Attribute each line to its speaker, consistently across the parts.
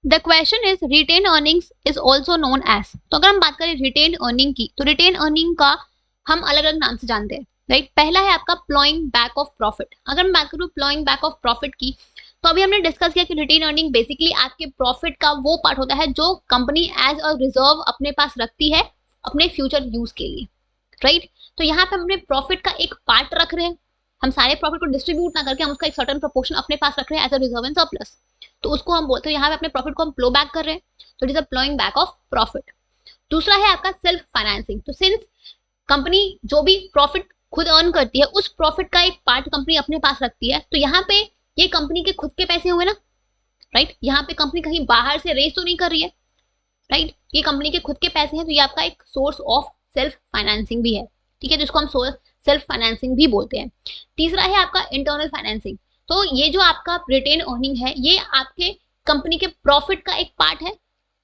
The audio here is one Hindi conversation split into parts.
Speaker 1: The question is retained earnings is also known as, तो अगर हम बात करें रिटेन अर्निंग की, तो रिटेन अर्निंग का हम अलग अलग नाम से जानते हैं, राइट। पहला है आपका प्लॉइंग बैक ऑफ प्रॉफिट। अगर मैं बात करूँ प्लॉइंग बैक ऑफ प्रॉफिट की, तो अभी हमने डिस्कस किया कि रिटेन अर्निंग बेसिकली आपके प्रॉफिट का वो पार्ट होता है जो कंपनी एज अ रिजर्व अपने पास रखती है अपने फ्यूचर यूज के लिए, राइट। तो यहाँ पे हम अपने प्रॉफिट का एक पार्ट रख रहे हैं, हम सारे प्रॉफिट को डिस्ट्रीब्यूट ना करके हम उसका एक सर्टेन प्रोपोर्शन अपने पास रख रहे हैं as a reserve and surplus, तो उसको हम बोलते हैं यहाँ पे अपने प्रॉफिट को हम फ्लो बैक कर रहे हैं, तो it is a flowing back of profit. दूसरा है आपका सेल्फ फाइनेंसिंग। तो सिंस कंपनी जो भी प्रॉफिट खुद अर्न करती है उस प्रॉफिट का एक पार्ट कंपनी अपने पास रखती है, तो यहाँ पे ये कंपनी के खुद के पैसे हुए ना, राइट। यहाँ पे कंपनी कहीं बाहर से रेस तो नहीं कर रही है, राइट। ये कंपनी के खुद के पैसे हैं, तो ये आपका एक सोर्स ऑफ सेल्फ फाइनेंसिंग भी है, ठीक है, जिसको हम सेल्फ फाइनेंसिंग भी बोलते हैं। तीसरा है आपका इंटरनल फाइनेंसिंग। तो ये जो आपका रिटेन अर्निंग है ये आपके कंपनी के प्रॉफिट का एक पार्ट है,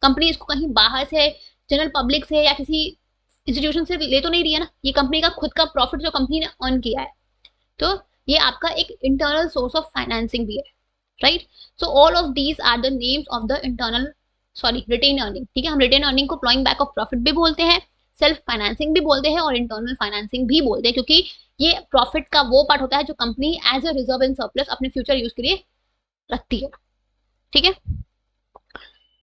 Speaker 1: कंपनी इसको कहीं बाहर से जनरल पब्लिक से या किसी इंस्टीट्यूशन से ले तो नहीं रही है ना, ये कंपनी का खुद का प्रॉफिट जो कंपनी ने अर्न किया है, तो ये आपका एक इंटरनल सोर्स ऑफ फाइनेंसिंग भी है, right. So all of these are the names of the internal sorry retained earning, ठीक है। हम रिटेन अर्निंग को प्लॉइंग बैक ऑफ प्रॉफिट भी बोलते हैं, सेल्फ फाइनेंसिंग भी बोलते हैं और इंटरनल फाइनेंसिंग भी बोलते हैं, क्योंकि ये प्रॉफिट का वो पार्ट होता है जो company as a reserve and surplus अपने फ्यूचर यूज के लिए रखती है, ठीक है।